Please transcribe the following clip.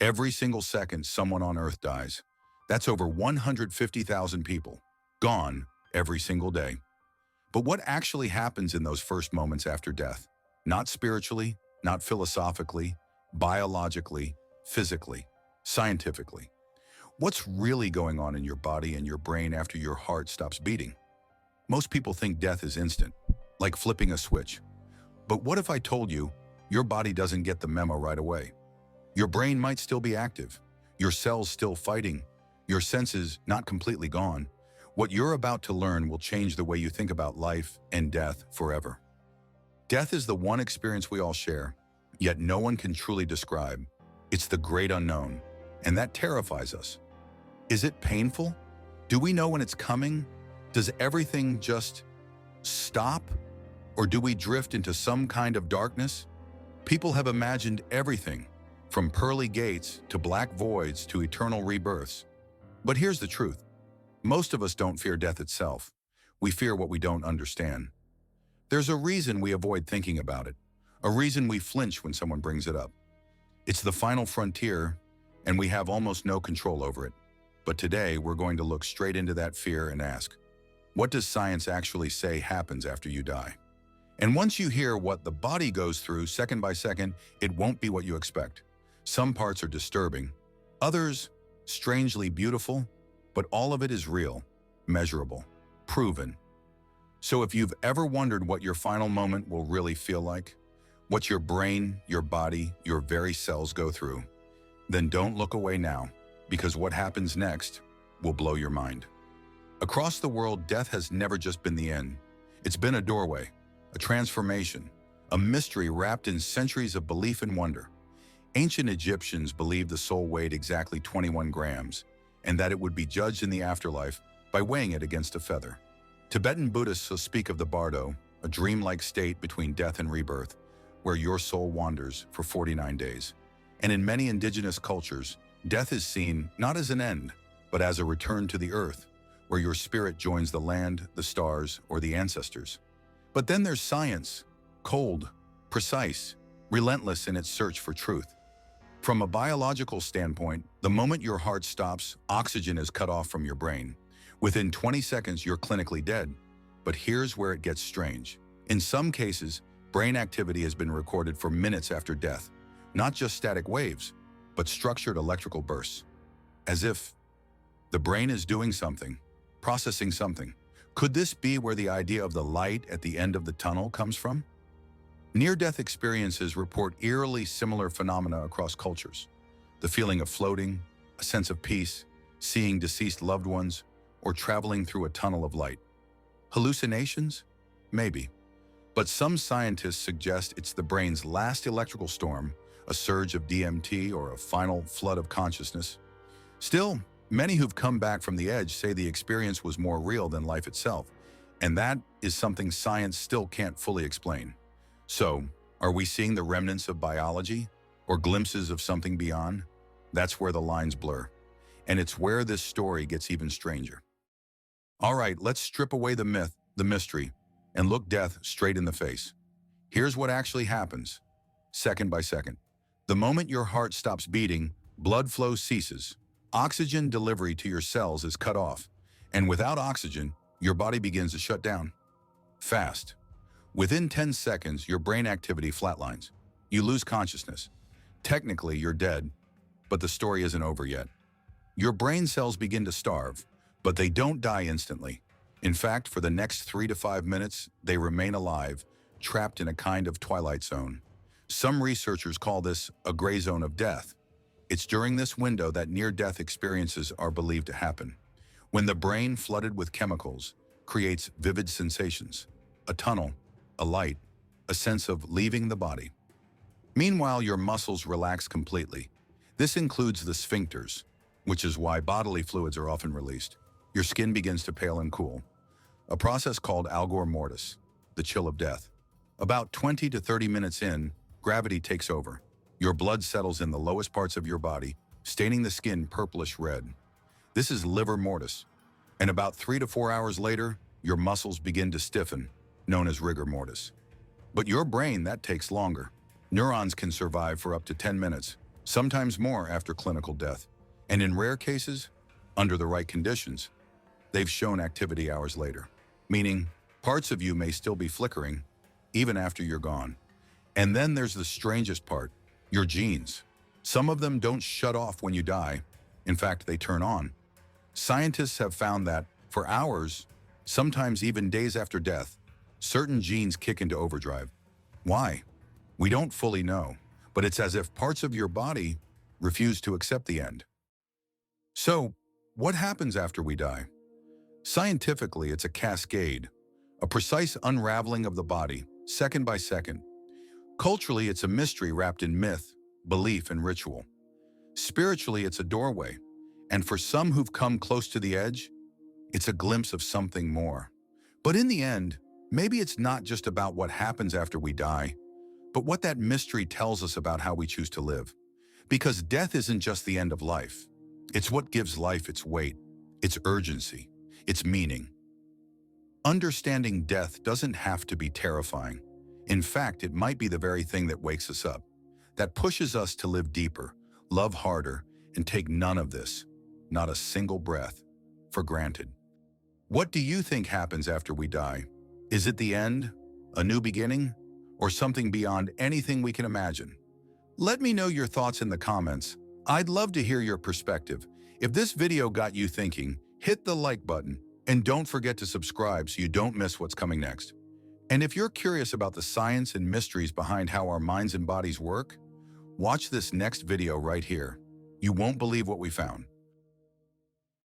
Every single second, someone on Earth dies. That's over 150,000 people, gone every single day. But what actually happens in those first moments after death? Not spiritually, not philosophically, biologically, physically, scientifically. What's really going on in your body and your brain after your heart stops beating? Most people think death is instant, like flipping a switch. But what if I told you your body doesn't get the memo right away? Your brain might still be active, your cells still fighting, your senses not completely gone. What you're about to learn will change the way you think about life and death forever. Death is the one experience we all share, yet no one can truly describe. It's the great unknown, and that terrifies us. Is it painful? Do we know when it's coming? Does everything just stop? Or do we drift into some kind of darkness? People have imagined everything, from pearly gates to black voids to eternal rebirths. But here's the truth. Most of us don't fear death itself. We fear what we don't understand. There's a reason we avoid thinking about it, a reason we flinch when someone brings it up. It's the final frontier, and we have almost no control over it. But today, we're going to look straight into that fear and ask, what does science actually say happens after you die? And once you hear what the body goes through second by second, it won't be what you expect. Some parts are disturbing, others strangely beautiful, but all of it is real, measurable, proven. So if you've ever wondered what your final moment will really feel like, what your brain, your body, your very cells go through, then don't look away now, because what happens next will blow your mind. Across the world, death has never just been the end. It's been a doorway, a transformation, a mystery wrapped in centuries of belief and wonder. Ancient Egyptians believed the soul weighed exactly 21 grams, and that it would be judged in the afterlife by weighing it against a feather. Tibetan Buddhists speak of the bardo, a dreamlike state between death and rebirth, where your soul wanders for 49 days. And in many indigenous cultures, death is seen not as an end, but as a return to the earth, where your spirit joins the land, the stars, or the ancestors. But then there's science, cold, precise, relentless in its search for truth. From a biological standpoint, the moment your heart stops, oxygen is cut off from your brain. Within 20 seconds, you're clinically dead. But here's where it gets strange. In some cases, brain activity has been recorded for minutes after death, not just static waves, but structured electrical bursts. As if the brain is doing something, processing something. Could this be where the idea of the light at the end of the tunnel comes from? Near-death experiences report eerily similar phenomena across cultures. The feeling of floating, a sense of peace, seeing deceased loved ones, or traveling through a tunnel of light. Hallucinations? Maybe. But some scientists suggest it's the brain's last electrical storm, a surge of DMT or a final flood of consciousness. Still, many who've come back from the edge say the experience was more real than life itself, and that is something science still can't fully explain. So, are we seeing the remnants of biology or glimpses of something beyond? That's where the lines blur. And it's where this story gets even stranger. All right, let's strip away the myth, the mystery, and look death straight in the face. Here's what actually happens, second by second. The moment your heart stops beating, blood flow ceases. Oxygen delivery to your cells is cut off, and without oxygen, your body begins to shut down. Fast. Within 10 seconds, your brain activity flatlines. You lose consciousness. Technically, you're dead, but the story isn't over yet. Your brain cells begin to starve, but they don't die instantly. In fact, for the next 3 to 5 minutes, they remain alive, trapped in a kind of twilight zone. Some researchers call this a gray zone of death. It's during this window that near-death experiences are believed to happen, when the brain, flooded with chemicals, creates vivid sensations, a tunnel, a light, a sense of leaving the body. Meanwhile, your muscles relax completely. This includes the sphincters, which is why bodily fluids are often released. Your skin begins to pale and cool, a process called algor mortis, the chill of death. About 20 to 30 minutes in, gravity takes over. Your blood settles in the lowest parts of your body, staining the skin purplish red. This is livor mortis. And about 3 to 4 hours later, your muscles begin to stiffen, known as rigor mortis. But your brain, that takes longer. Neurons can survive for up to 10 minutes, sometimes more after clinical death, and in rare cases, under the right conditions, they've shown activity hours later, meaning parts of you may still be flickering even after you're gone. And then there's the strangest part, your genes. Some of them don't shut off when you die. In fact, they turn on. Scientists have found that for hours, sometimes even days after death, certain genes kick into overdrive. Why? We don't fully know, but it's as if parts of your body refuse to accept the end. So, what happens after we die? Scientifically, it's a cascade, a precise unraveling of the body, second by second. Culturally, it's a mystery wrapped in myth, belief, and ritual. Spiritually, it's a doorway, and for some who've come close to the edge, it's a glimpse of something more. But in the end, maybe it's not just about what happens after we die, but what that mystery tells us about how we choose to live. Because death isn't just the end of life. It's what gives life its weight, its urgency, its meaning. Understanding death doesn't have to be terrifying. In fact, it might be the very thing that wakes us up, that pushes us to live deeper, love harder, and take none of this, not a single breath, for granted. What do you think happens after we die? Is it the end, a new beginning, or something beyond anything we can imagine? Let me know your thoughts in the comments. I'd love to hear your perspective. If this video got you thinking, hit the like button, and don't forget to subscribe so you don't miss what's coming next. And if you're curious about the science and mysteries behind how our minds and bodies work, watch this next video right here. You won't believe what we found.